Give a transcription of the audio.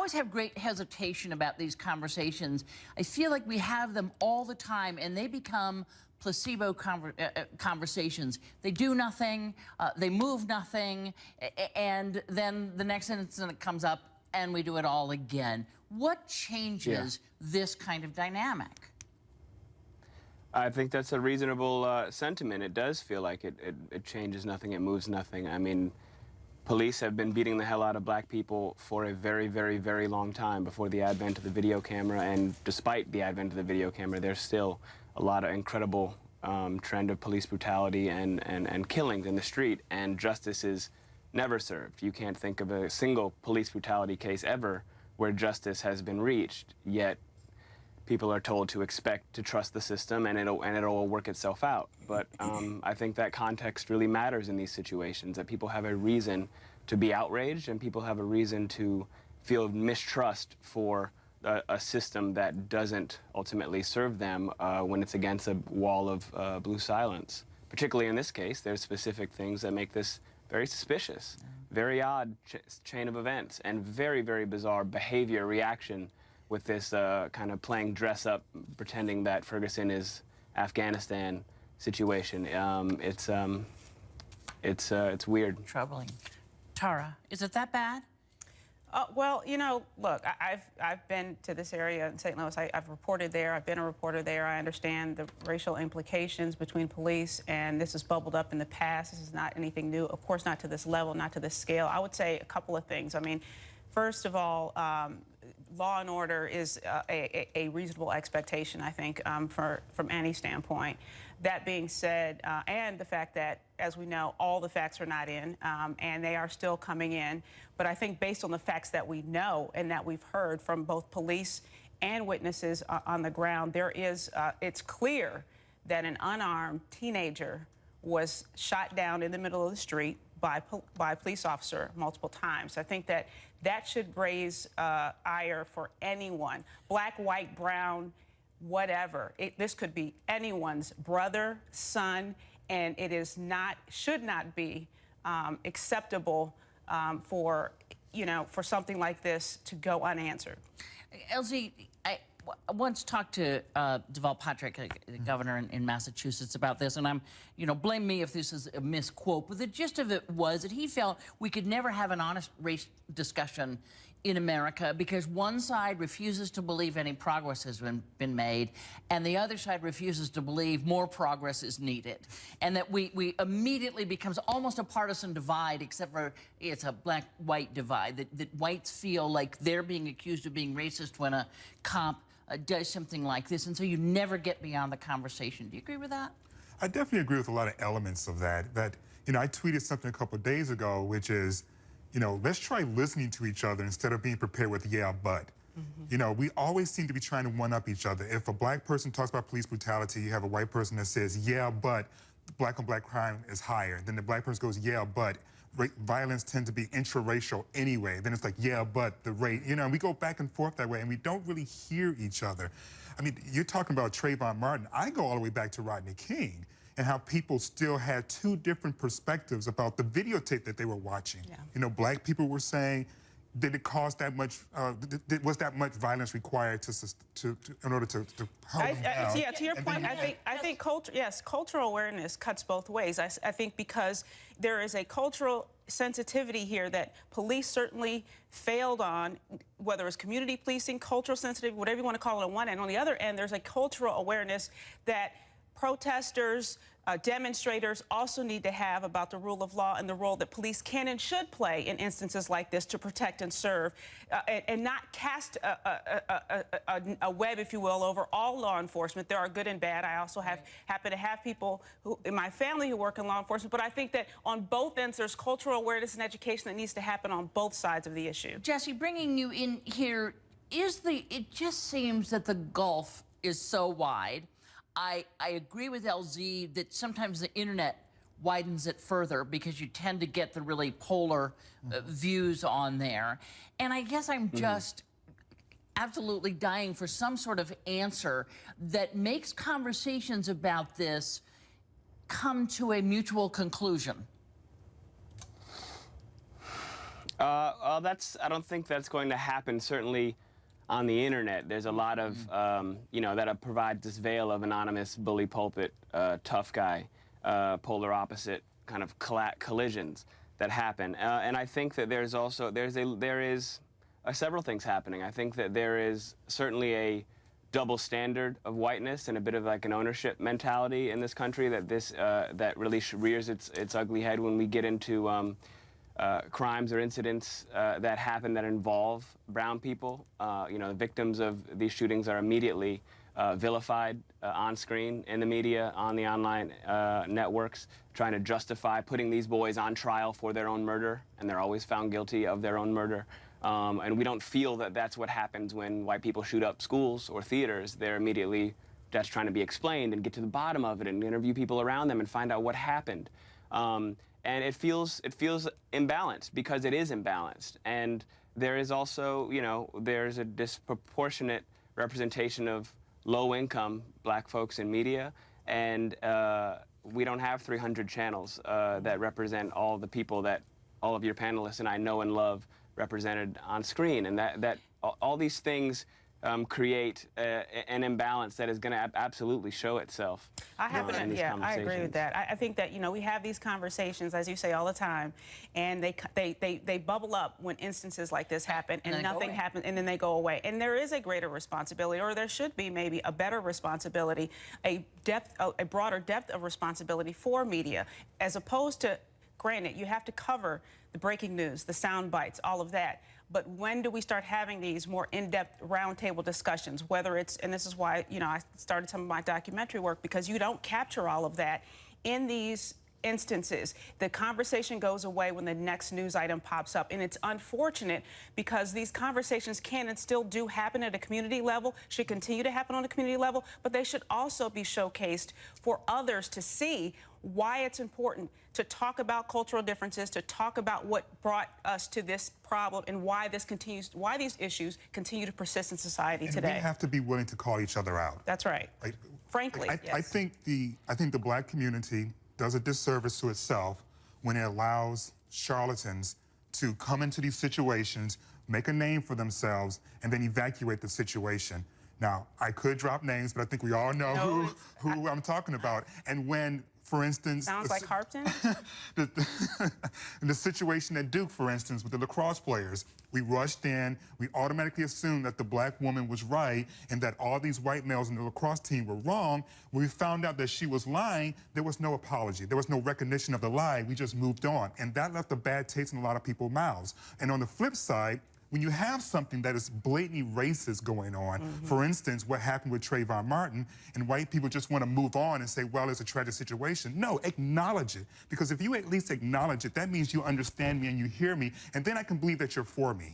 always have great hesitation about these conversations. I feel like we have them all the time, and they become placebo conversations. They do nothing, they move nothing, and then the next incident comes up, and we do it all again. What changes this kind of dynamic? I think that's a reasonable sentiment. It does feel like it changes nothing, it moves nothing. I mean, police have been beating the hell out of black people for a very, very, very long time before the advent of the video camera, and despite the advent of the video camera, there's still a lot of incredible trend of police brutality and killings in the street, and justice is never served. You can't think of a single police brutality case ever where justice has been reached, yet people are told to expect to trust the system and it'll work itself out. But I think that context really matters in these situations, that people have a reason to be outraged and people have a reason to feel mistrust for a system that doesn't ultimately serve them when it's against a wall of blue silence. Particularly in this case, there's specific things that make this very suspicious, very odd chain of events, and very, very bizarre behavior, reaction with this kind of playing dress up, pretending that Ferguson is Afghanistan situation. It's weird. Troubling. Tara, is it that bad? Well, you know, look, I've been to this area in St. Louis. I've reported there. I've been a reporter there. I understand the racial implications between police, and this has bubbled up in the past. This is not anything new. Of course, not to this level, not to this scale. I would say a couple of things. I mean, first of all, law and order is a reasonable expectation, I think, from any standpoint. That being said, and the fact that, as we know, all the facts are not in, and they are still coming in. But I think based on the facts that we know and that we've heard from both police and witnesses on the ground, there is, it's clear that an unarmed teenager was shot down in the middle of the street by a police officer multiple times. I think that that should raise ire for anyone, black, white, brown, whatever. This could be anyone's brother, son, and it is not, should not be acceptable for, you know, for something like this to go unanswered. LZ, I once talked to Deval Patrick, the governor in Massachusetts, about this, and you know, blame me if this is a misquote, but the gist of it was that he felt we could never have an honest race discussion in America because one side refuses to believe any progress has been made, and the other side refuses to believe more progress is needed, and that we immediately becomes almost a partisan divide, except for it's a black-white divide, that whites feel like they're being accused of being racist when a cop does something like this, and so you never get beyond the conversation. Do you agree with that? I definitely agree with a lot of elements of that. You know, I tweeted something a couple of days ago, which is, you know, let's try listening to each other instead of being prepared with yeah, but. You know, we always seem to be trying to one-up each other. If a black person talks about police brutality, you have a white person that says, yeah, but black on black crime is higher. Then the black person goes, yeah, but violence tends to be intraracial anyway. Then it's like, yeah, but the rate, you know, and we go back and forth that way, and we don't really hear each other. I mean, you're talking about Trayvon Martin. I go all the way back to Rodney King and how people still had two different perspectives about the videotape that they were watching. Yeah. You know, black people were saying, did it cause that much, was that much violence required in order to hold them down? Yeah, to your point, I think cultural awareness cuts both ways. I think because there is a cultural sensitivity here that police certainly failed on, whether it's community policing, cultural sensitivity, whatever you want to call it on one end. On the other end, there's a cultural awareness that protesters, demonstrators also need to have about the rule of law and the role that police can and should play in instances like this to protect and serve, and not cast a web, if you will, over all law enforcement. There are good and bad. I also happen to have people in my family who work in law enforcement, but I think that on both ends there's cultural awareness and education that needs to happen on both sides of the issue. Jesse, bringing you in here, it just seems that the gulf is so wide. I agree with LZ that sometimes the internet widens it further because you tend to get the really polar views on there. And I guess I'm just absolutely dying for some sort of answer that makes conversations about this come to a mutual conclusion. Well, I don't think that's going to happen. Certainly, on the internet, there's a lot of, that provides this veil of anonymous bully pulpit, tough guy, polar opposite kind of collisions that happen. And I think that there is several things happening. I think that there is certainly a double standard of whiteness and a bit of like an ownership mentality in this country that really rears its ugly head when we get into crimes or incidents that happen that involve brown people. The victims of these shootings are immediately vilified on screen, in the media, on the online networks, trying to justify putting these boys on trial for their own murder, and they're always found guilty of their own murder. And we don't feel that that's what happens when white people shoot up schools or theaters. They're immediately just trying to be explained and get to the bottom of it and interview people around them and find out what happened. And it feels imbalanced because it is imbalanced. And there is also, there's a disproportionate representation of low-income black folks in media, and we don't have 300 channels that represent all the people that all of your panelists and I know and love represented on screen, and that all these things create an imbalance that is going to absolutely show itself. I agree with that. I think that we have these conversations, as you say, all the time, and they bubble up when instances like this happen, and nothing happens, and then they go away. And there is a greater responsibility, or there should be maybe a better responsibility, a broader depth of responsibility for media, as opposed to, granted, you have to cover the breaking news, the sound bites, all of that. But when do we start having these more in-depth roundtable discussions, whether it's, and this is why, I started some of my documentary work, because you don't capture all of that in these instances. The conversation goes away when the next news item pops up. And it's unfortunate because these conversations can and still do happen at a community level, should continue to happen on a community level, but they should also be showcased for others to see why it's important to talk about cultural differences, to talk about what brought us to this problem, and why these issues continue to persist in society today. We have to be willing to call each other out. That's right. Frankly, yes. I think the black community does a disservice to itself when it allows charlatans to come into these situations, make a name for themselves, and then evacuate the situation. Now, I could drop names, but I think we all know who I'm talking about. And when, for instance... Sounds like Harpton? the situation at Duke, for instance, with the lacrosse players, we rushed in, we automatically assumed that the black woman was right and that all these white males in the lacrosse team were wrong. When we found out that she was lying, there was no apology. There was no recognition of the lie. We just moved on. And that left a bad taste in a lot of people's mouths. And on the flip side, when you have something that is blatantly racist going on, for instance, what happened with Trayvon Martin, and white people just want to move on and say, well, it's a tragic situation. No, acknowledge it. Because if you at least acknowledge it, that means you understand me and you hear me, and then I can believe that you're for me.